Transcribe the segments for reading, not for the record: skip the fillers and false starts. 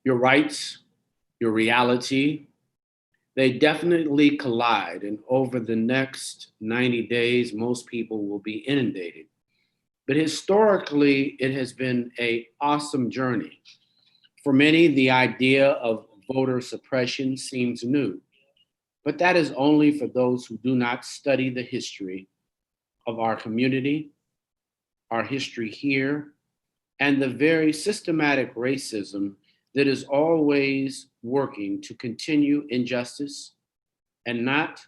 your rights, your reality, they definitely collide. And over the next 90 days, most people will be inundated. But historically, it has been an awesome journey. For many, the idea of voter suppression seems new, but that is only for those who do not study the history of our community, our history here, and the very systematic racism that is always working to continue injustice and not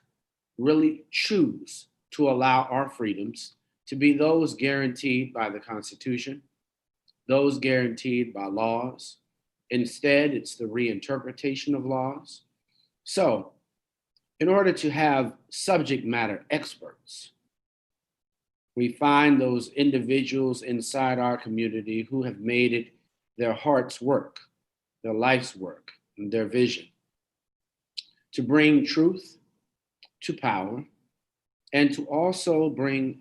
really choose to allow our freedoms to be those guaranteed by the Constitution, those guaranteed by laws. Instead, it's the reinterpretation of laws. So, in order to have subject matter experts, we find those individuals inside our community who have made it their heart's work, their life's work, and their vision to bring truth to power and to also bring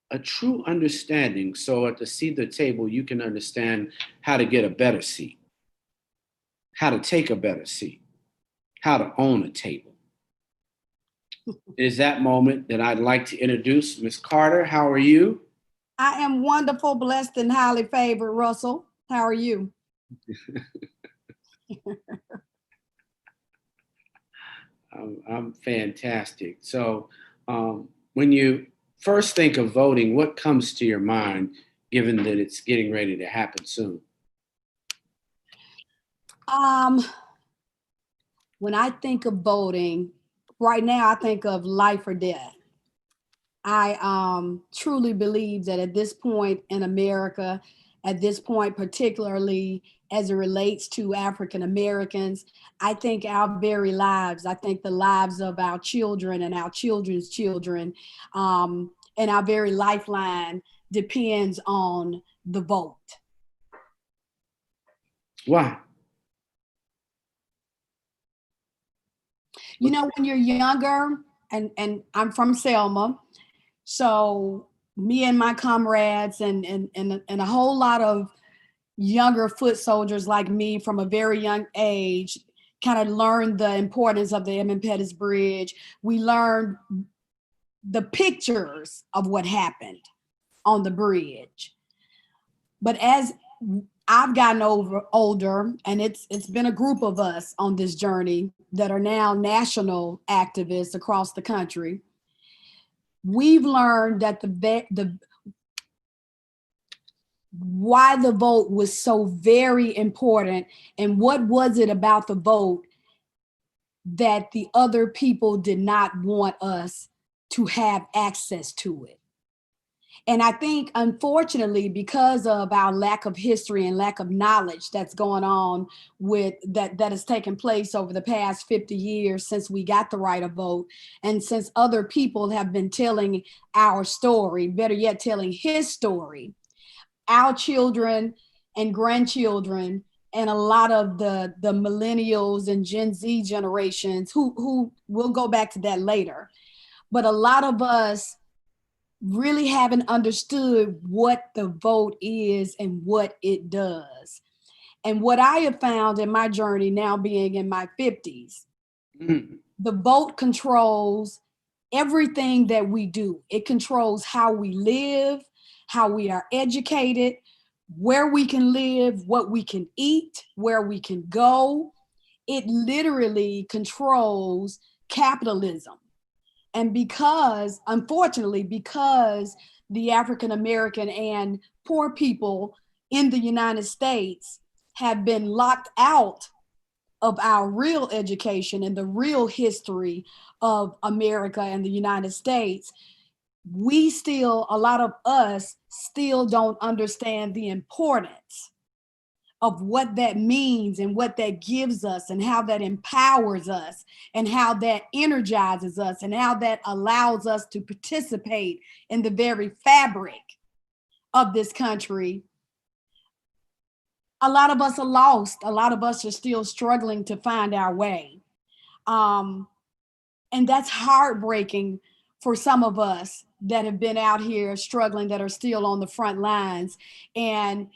a true understanding so at the seat of the table you can understand how to get a better seat, how to take a better seat, how to own a table. It is that moment that I'd like to introduce Ms. Carter. How are you? I am wonderful, blessed, and highly favored, Russell. How are you? I'm fantastic. So when you first think of voting, what comes to your mind, given that it's getting ready to happen soon? When I think of voting, right now I think of life or death. I truly believe that at this point in America, at this point, particularly as it relates to African Americans, I think our very lives, I think the lives of our children and our children's children, and our very lifeline depends on the vote. Why? You know, when you're younger, and I'm from Selma, so me and my comrades and a whole lot of younger foot soldiers like me from a very young age kind of learned the importance of the Edmund Pettus Bridge. We learned the pictures of what happened on the bridge. But as I've gotten older, and it's been a group of us on this journey that are now national activists across the country. We've learned that the why the vote was so very important, and what was it about the vote that the other people did not want us to have access to it. And I think, unfortunately, because of our lack of history and lack of knowledge that's going on with that has taken place over the past 50 years since we got the right of vote, and since other people have been telling our story, better yet, telling his story, our children and grandchildren, and a lot of the millennials and Gen Z generations who we'll go back to that later. But a lot of us really haven't understood what the vote is and what it does. And what I have found in my journey, now being in my 50s, the vote controls everything that we do. It controls how we live, how we are educated, where we can live, what we can eat, where we can go. It literally controls capitalism. And because, unfortunately, because the African American and poor people in the United States have been locked out of our real education and the real history of America and the United States, we still, a lot of us still don't understand the importance of what that means and what that gives us and how that empowers us and how that energizes us and how that allows us to participate in the very fabric of this country. A lot of us are lost. A lot of us are still struggling to find our way. And that's heartbreaking for some of us that have been out here struggling, that are still on the front lines. And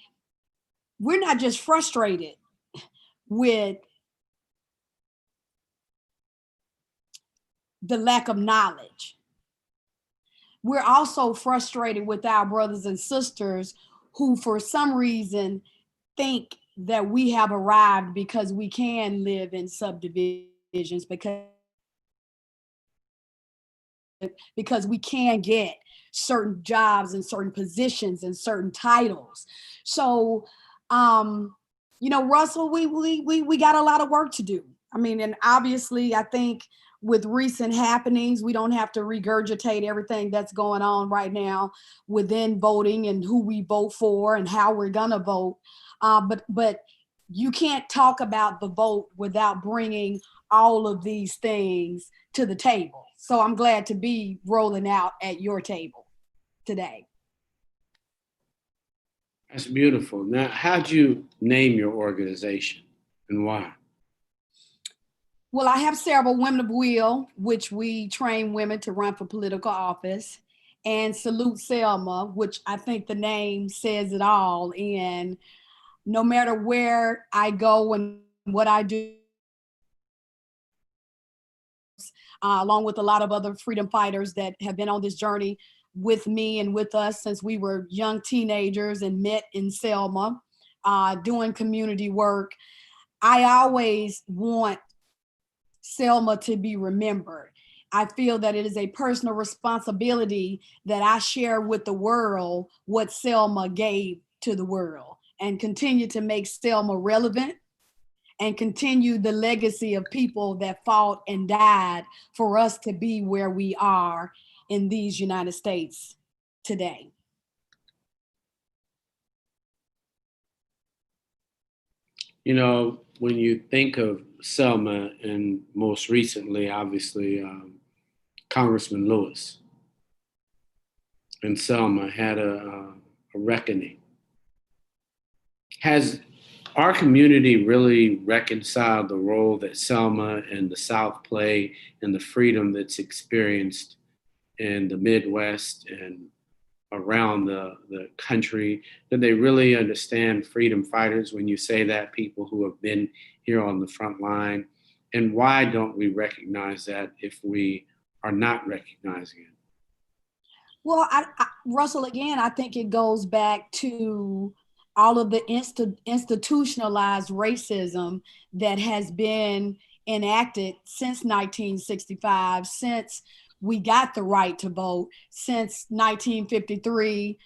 we're not just frustrated. with the lack of knowledge. We're also frustrated with our brothers and sisters who, for some reason, think that we have arrived because we can live in subdivisions, because we can get certain jobs and certain positions and certain titles. So, Russell, we got a lot of work to do. I mean, and obviously, I think with recent happenings, we don't have to regurgitate everything that's going on right now within voting and who we vote for and how we're gonna vote. But you can't talk about the vote without bringing all of these things to the table. So I'm glad to be rolling out at your table today. That's beautiful. Now, how'd you name your organization and why? Well, I have several: Women of Will, which we train women to run for political office, and Salute Selma, which I think the name says it all. And no matter where I go and what I do, along with a lot of other freedom fighters that have been on this journey with me and with us since we were young teenagers and met in Selma, doing community work, I always want Selma to be remembered. I feel that it is a personal responsibility that I share with the world what Selma gave to the world and continue to make Selma relevant and continue the legacy of people that fought and died for us to be where we are in these United States today. When you think of Selma, and most recently, obviously, Congressman Lewis and Selma had a reckoning. Has our community really reconciled the role that Selma and the South play and the freedom that's experienced in the Midwest and around the country? Do they really understand freedom fighters when you say that, people who have been here on the front line? And why don't we recognize that if we are not recognizing it? Well, Russell, again, I think it goes back to all of the institutionalized racism that has been enacted since 1965, since we got the right to vote, since 1953,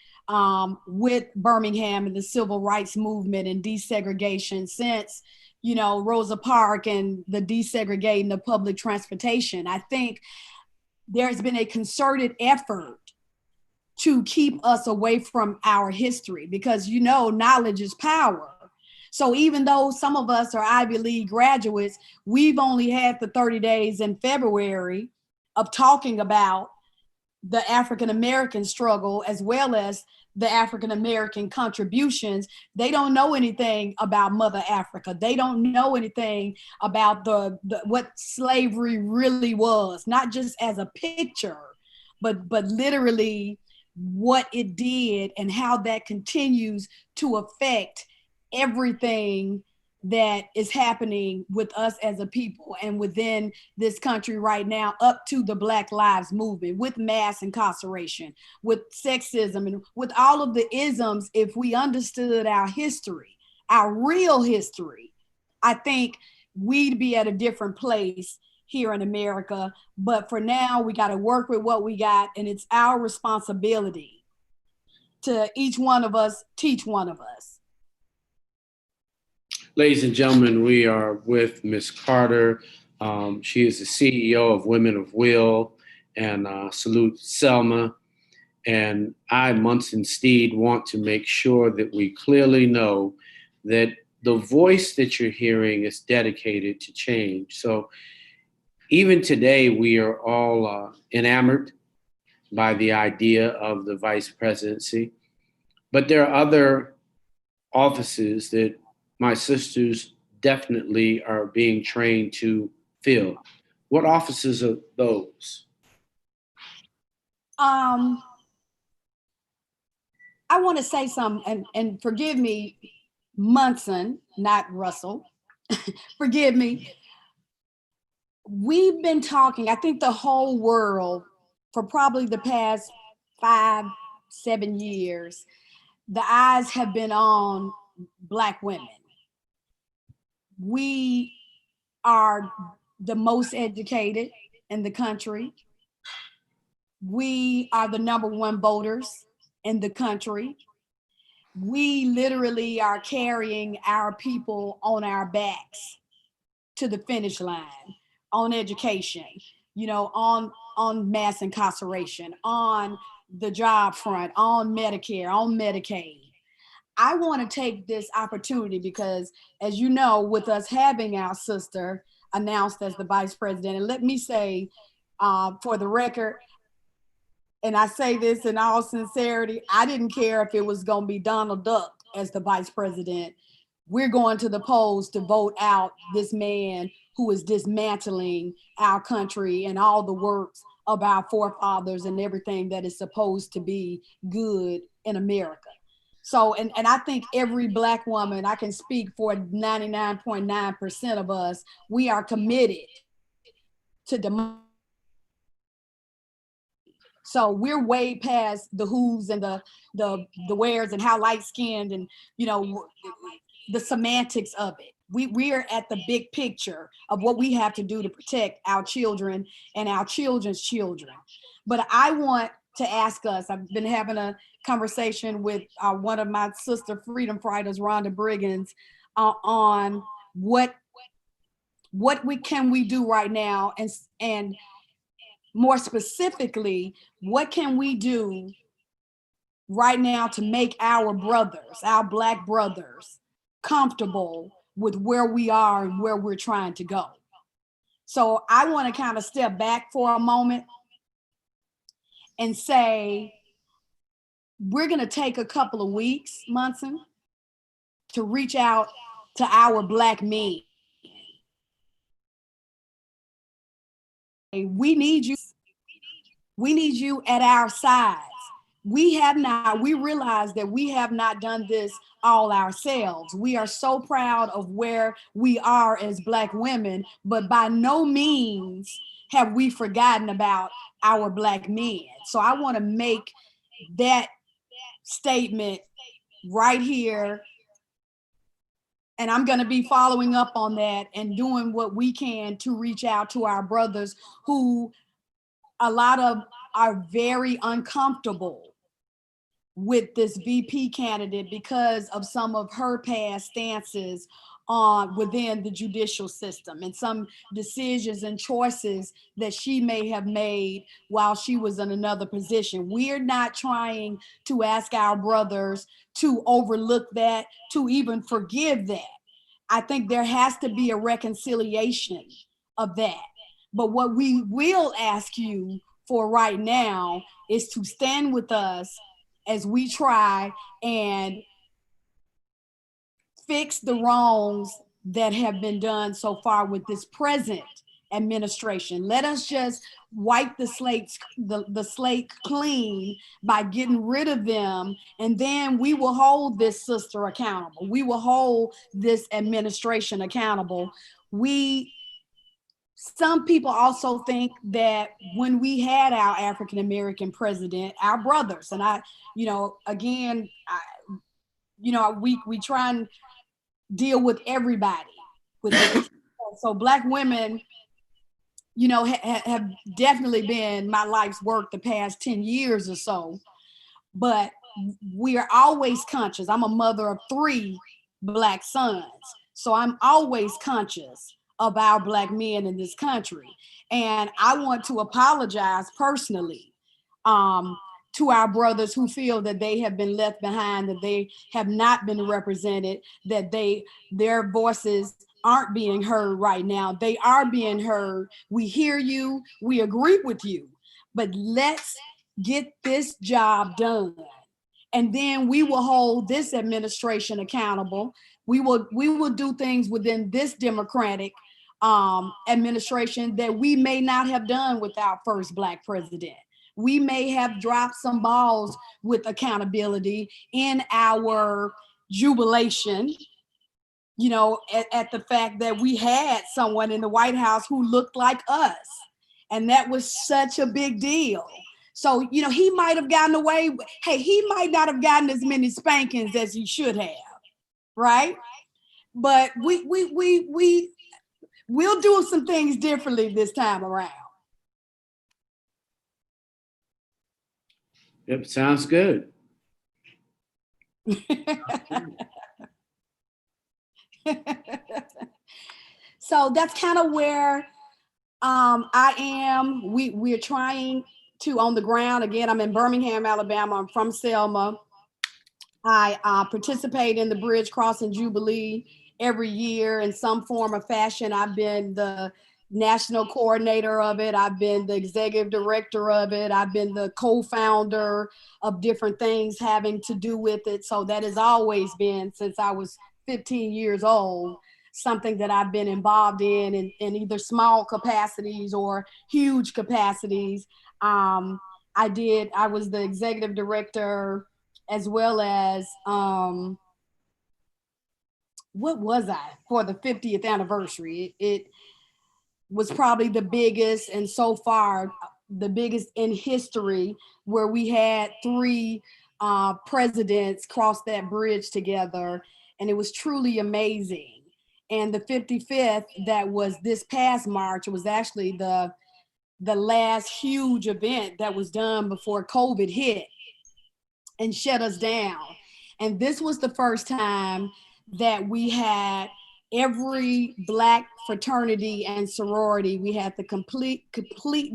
with Birmingham and the civil rights movement and desegregation, since Rosa Parks and the desegregating of public transportation. I think there's been a concerted effort to keep us away from our history because knowledge is power. So even though some of us are Ivy League graduates, we've only had the 30 days in February of talking about the African American struggle as well as the African American contributions. They don't know anything about Mother Africa. They don't know anything about the what slavery really was, not just as a picture, but literally what it did and how that continues to affect everything that is happening with us as a people and within this country right now, up to the Black Lives Movement, with mass incarceration, with sexism, and with all of the isms. If we understood our history, our real history, I think we'd be at a different place here in America. But for now, we got to work with what we got, and it's our responsibility to each one of us teach one of us. Ladies and gentlemen, we are with Ms. Carter. She is the CEO of Women of Will and Salute Selma. And I, Munson Steed, want to make sure that we clearly know that the voice that you're hearing is dedicated to change. So even today, we are all enamored by the idea of the vice presidency. But there are other offices that my sisters definitely are being trained to fill. What offices are those? I want to say something, and forgive me, Munson, not Russell. forgive me. We've been talking, I think the whole world for probably the past 5, 7 years, the eyes have been on Black women. We are the most educated in the country. We are the number one voters in the country. We literally are carrying our people on our backs to the finish line on education, on mass incarceration, on the job front, on Medicare, on Medicaid. I want to take this opportunity because, as you know, with us having our sister announced as the vice president, and let me say, for the record, and I say this in all sincerity, I didn't care if it was going to be Donald Duck as the vice president. We're going to the polls to vote out this man who is dismantling our country and all the works of our forefathers and everything that is supposed to be good in America. So, and I think every Black woman, I can speak for 99.9% of us, we are committed to democracy. So we're way past the who's and the wheres and how light skinned and the semantics of it. We're at the big picture of what we have to do to protect our children and our children's children. But I want to ask us, I've been having a conversation with one of my sister freedom fighters, Rhonda Briggins, on what can we do right now, and more specifically, what can we do right now to make our brothers, our Black brothers, comfortable with where we are and where we're trying to go. So I want to kind of step back for a moment and say, we're going to take a couple of weeks, Munson, to reach out to our Black men. We need you. We need you at our sides. We realize that we have not done this all ourselves. We are so proud of where we are as Black women, but by no means have we forgotten about our Black men. So I want to make that statement right here. And I'm going to be following up on that and doing what we can to reach out to our brothers who a lot of are very uncomfortable with this VP candidate because of some of her past stances on within the judicial system and some decisions and choices that she may have made while she was in another position. We're not trying to ask our brothers to overlook that, to even forgive that. I think there has to be a reconciliation of that. But what we will ask you for right now is to stand with us as we try and fix the wrongs that have been done so far with this present administration. Let us just wipe the slate clean by getting rid of them, and then we will hold this sister accountable. We will hold this administration accountable. Some people also think that when we had our African-American president, our brothers, and we try and deal with everybody with this. So Black women, have definitely been my life's work the past 10 years or so, but we are always conscious. I'm a mother of 3 Black sons, so I'm always conscious of our Black men in this country. And I want to apologize personally to our brothers who feel that they have been left behind, that they have not been represented, that their voices aren't being heard right now. They are being heard. We hear you, we agree with you, but let's get this job done. And then we will hold this administration accountable. We will do things within this Democratic administration that we may not have done with our first Black president. We may have dropped some balls with accountability in our jubilation, at the fact that we had someone in the White House who looked like us. And that was such a big deal. So, he might have gotten away. Hey, he might not have gotten as many spankings as he should have, right? But we'll do some things differently this time around. Yep, sounds good. So that's kind of where I am. We're trying to on the ground. Again, I'm in Birmingham, Alabama. I'm from Selma. I participate in the Bridge Crossing Jubilee every year in some form or fashion. I've been the national coordinator of it. I've been the executive director of it. I've been the co-founder of different things having to do with it. So that has always been, since I was 15 years old, something that I've been involved in either small capacities or huge capacities. I was the executive director as well as what was I for the 50th anniversary? It was probably the biggest, and so far the biggest in history, where we had three presidents cross that bridge together, and it was truly amazing. And the 55th, that was this past March, it was actually the last huge event that was done before COVID hit and shut us down. And this was the first time that we had every Black fraternity and sorority. We had the complete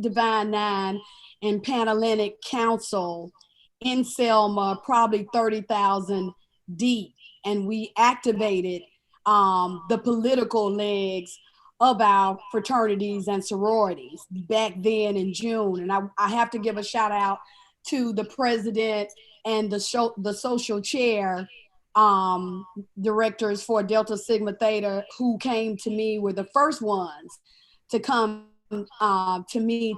Divine Nine and Panhellenic Council in Selma, probably 30,000 deep. And we activated the political legs of our fraternities and sororities back then in June. And I have to give a shout out to the president and the social chair directors for Delta Sigma Theta, who came to me, were the first ones to come to me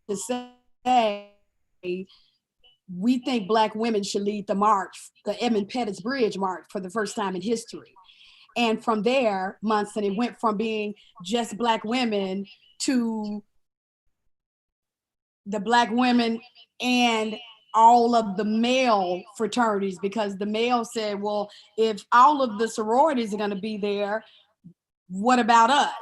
to say, we think Black women should lead the march, the Edmund Pettus Bridge March, for the first time in history. And from there, Munson, it went from being just Black women to the Black women and all of the male fraternities, because the male said, well, if all of the sororities are going to be there, what about us?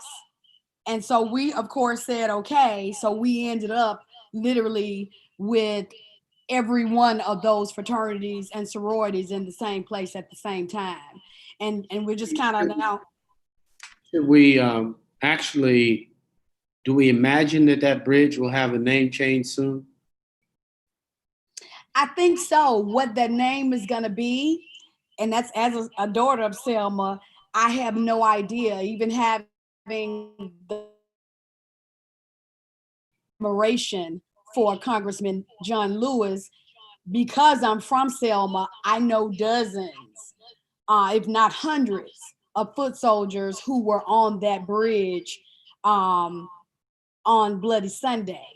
And so we, of course, said, okay. So we ended up literally with every one of those fraternities and sororities in the same place at the same time. And we're just kind of now. Should we actually, do we imagine that bridge will have a name change soon? I think so. What that name is going to be, and that's as a daughter of Selma, I have no idea. Even having the admiration for Congressman John Lewis, because I'm from Selma, I know dozens, if not hundreds, of foot soldiers who were on that bridge on Bloody Sunday.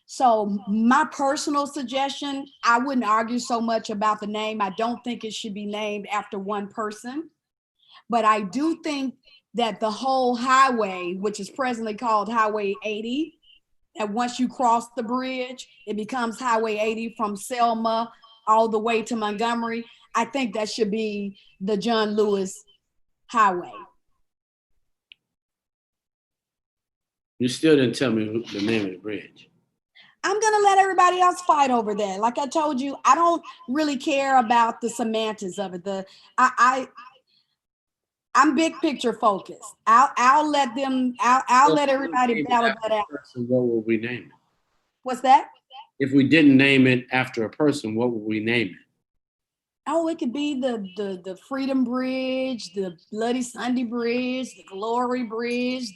So my personal suggestion, I wouldn't argue so much about the name. I don't think it should be named after one person, but I do think that the whole highway, which is presently called Highway 80, that once you cross the bridge, it becomes Highway 80 from Selma all the way to Montgomery. I think that should be the John Lewis Highway. You still didn't tell me the name of the bridge. I'm going to let everybody else fight over that. Like I told you, I don't really care about the semantics of it. I'm big picture focused. I'll let everybody battle that out. What will we name it? What's that? If we didn't name it after a person, what would we name it? Oh, it could be the Freedom Bridge, the Bloody Sunday Bridge, the Glory Bridge.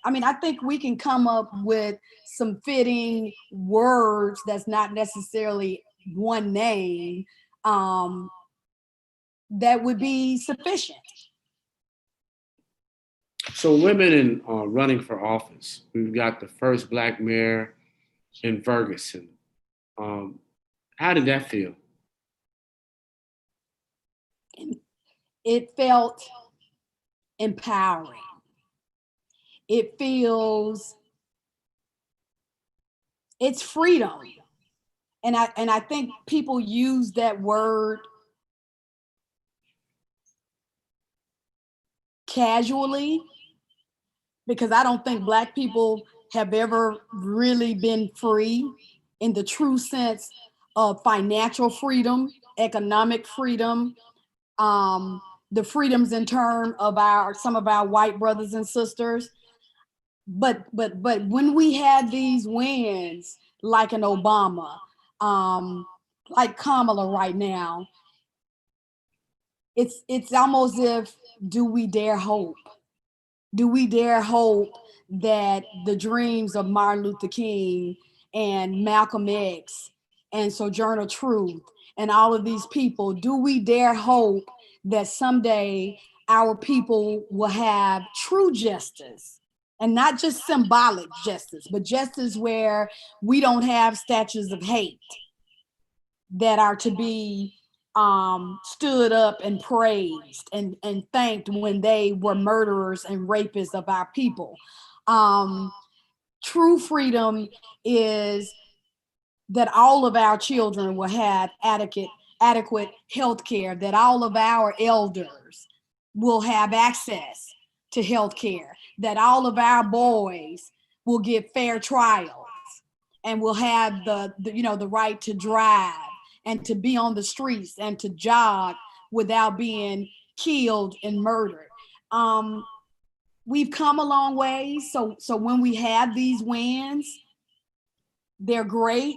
I think we can come up with some fitting words that's not necessarily one name that would be sufficient. So women in running for office, we've got the first Black mayor in Ferguson. How did that feel? It felt empowering. It feels, it's freedom. And I think people use that word casually, because I don't think Black people have ever really been free in the true sense of financial freedom, economic freedom, the freedoms in terms of some of our white brothers and sisters. But when we had these wins, like an Obama, like Kamala right now, it's almost if, do we dare hope? Do we dare hope that the dreams of Martin Luther King and Malcolm X and Sojourner Truth and all of these people, do we dare hope that someday our people will have true justice, and not just symbolic justice, but justice where we don't have statues of hate that are to be stood up and praised and thanked when they were murderers and rapists of our people. True freedom is that all of our children will have adequate health care, that all of our elders will have access to health care, that all of our boys will get fair trials and will have the right to drive and to be on the streets and to jog without being killed and murdered. We've come a long way. So when we have these wins, they're great,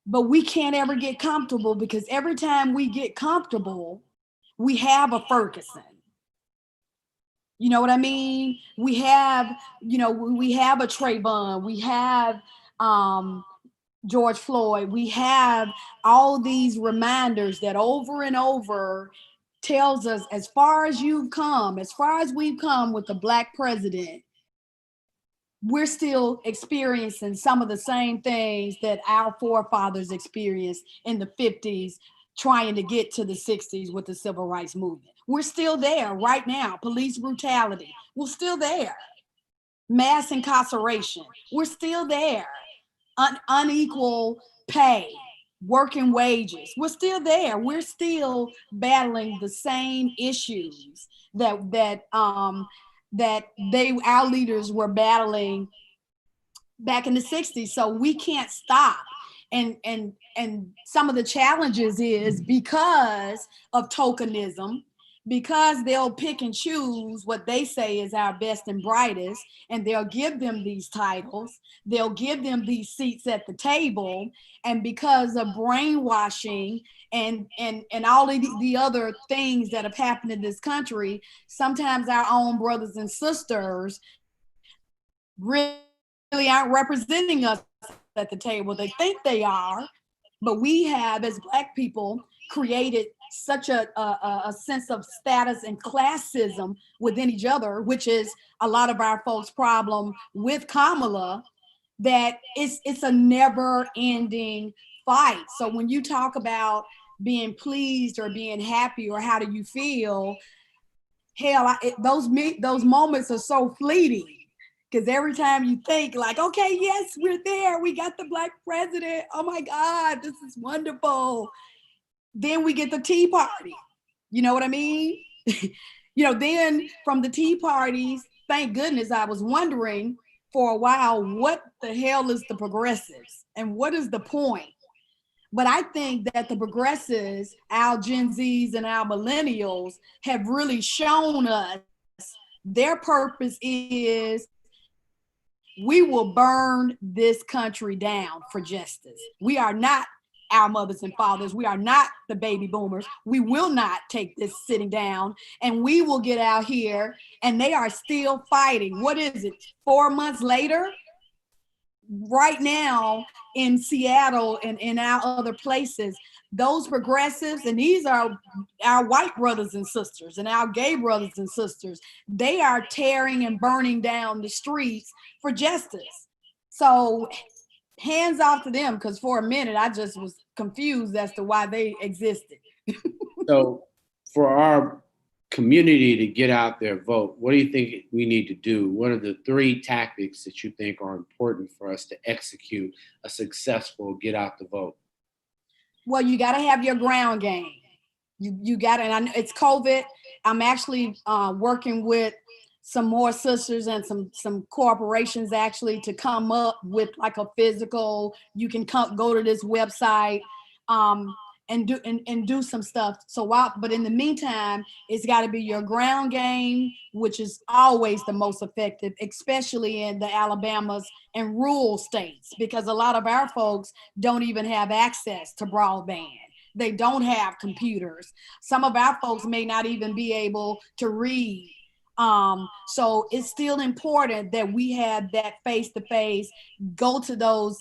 but we can't ever get comfortable, because every time we get comfortable, we have a Ferguson. You know what I mean? We have a Trayvon, we have George Floyd, we have all these reminders that over and over tells us, as far as we've come with the Black president, we're still experiencing some of the same things that our forefathers experienced in the 50s, trying to get to the 60s with the civil rights movement. We're still there right now. Police brutality, we're still there. Mass incarceration, we're still there. Unequal pay, working wages, we're still there. We're still battling the same issues that our leaders were battling back in the 60s. So we can't stop. And some of the challenges is because of tokenism, because they'll pick and choose what they say is our best and brightest, and they'll give them these titles, they'll give them these seats at the table, and because of brainwashing and all of the other things that have happened in this country, sometimes our own brothers and sisters really aren't representing us at the table. They think they are, but we have, as Black people, created such a sense of status and classism within each other, which is a lot of our folks' problem with Kamala, that it's a never-ending fight. So when you talk about being pleased or being happy or how do you feel, hell, those moments are so fleeting. Because every time you think like, okay, yes, we're there, we got the Black president, oh my God, this is wonderful. Then we get the Tea Party. You know what I mean? Then from the Tea Parties, thank goodness, I was wondering for a while, what the hell is the progressives and what is the point? But I think that the progressives, our Gen Zs and our millennials, have really shown us their purpose is, we will burn this country down for justice. We are not our mothers and fathers. We are not the baby boomers. We will not take this sitting down, and we will get out here, and they are still fighting. What is it, 4 months later? Right now in Seattle and in our other places, those progressives, and these are our white brothers and sisters and our gay brothers and sisters, they are tearing and burning down the streets for justice. So hands off to them, because for a minute I just was confused as to why they existed. So for our community to get out there, vote, what do you think we need to do? What are the 3 tactics that you think are important for us to execute a successful get out the vote? Well, you got to have your ground game. You got to, and I know it's COVID. I'm actually working with some more sisters and some corporations actually to come up with like a physical. You can go to this website and do some stuff. So but in the meantime, it's got to be your ground game, which is always the most effective, especially in the Alabamas and rural states, because a lot of our folks don't even have access to broadband. They don't have computers. Some of our folks may not even be able to read. So it's still important that we have that face-to-face, go to those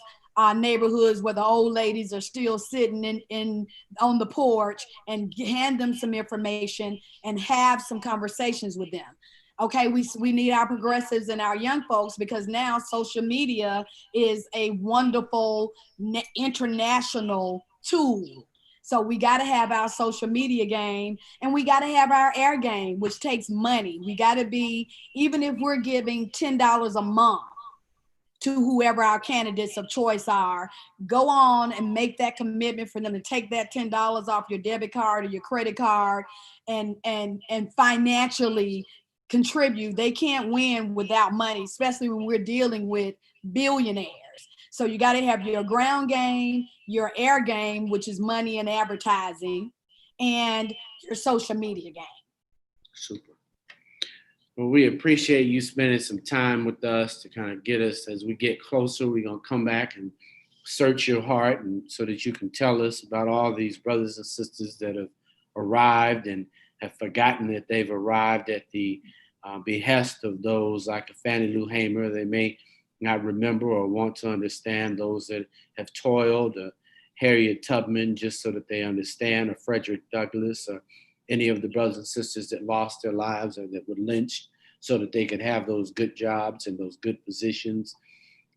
neighborhoods where the old ladies are still sitting in on the porch, and hand them some information and have some conversations with them. Okay, we need our progressives and our young folks, because now social media is a wonderful international tool. So we got to have our social media game, and we got to have our air game, which takes money. We got to be, even if we're giving $10 a month to whoever our candidates of choice are, go on and make that commitment for them to take that $10 off your debit card or your credit card, and financially contribute. They can't win without money, especially when we're dealing with billionaires. So you got to have your ground game, your air game, which is money and advertising, and your social media game. Super. Well, we appreciate you spending some time with us to kind of get us, as we get closer, we're going to come back and search your heart, and so that you can tell us about all these brothers and sisters that have arrived and have forgotten that they've arrived at the behest of those like a Fannie Lou Hamer. They may not remember or want to understand, those that have toiled, Harriet Tubman, just so that they understand, or Frederick Douglass, or any of the brothers and sisters that lost their lives or that were lynched, so that they could have those good jobs and those good positions,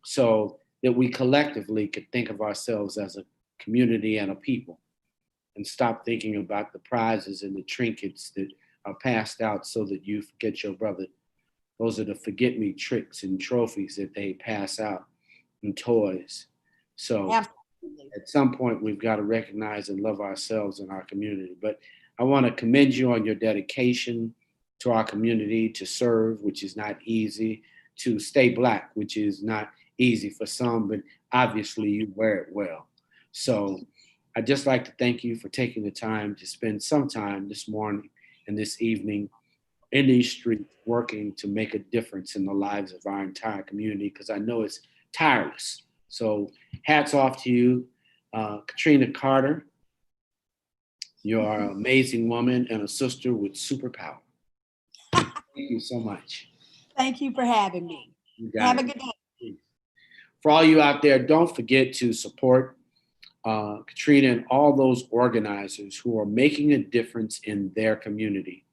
so that we collectively could think of ourselves as a community and a people, and stop thinking about the prizes and the trinkets that are passed out so that you forget your brother. Those are the forget-me tricks and trophies that they pass out, and toys. So absolutely, at some point, we've got to recognize and love ourselves and our community. But I want to commend you on your dedication to our community, to serve, which is not easy, to stay Black, which is not easy for some, but obviously you wear it well. So I'd just like to thank you for taking the time to spend some time this morning and this evening in these streets, working to make a difference in the lives of our entire community, because I know it's tireless. So hats off to you, Catrena Carter. You're an amazing woman and a sister with superpower. Thank you so much. Thank you for having me. Have a good day. For all you out there, don't forget to support Catrena and all those organizers who are making a difference in their community.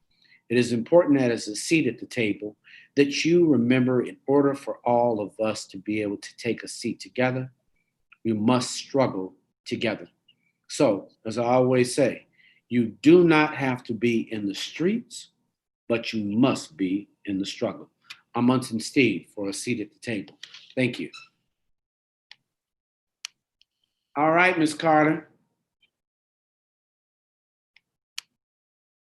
It is important that as a seat at the table, that you remember, in order for all of us to be able to take a seat together, we must struggle together. So, as I always say, you do not have to be in the streets, but you must be in the struggle. I'm Munson Steve for a seat at the table. Thank you. All right, Ms. Carter.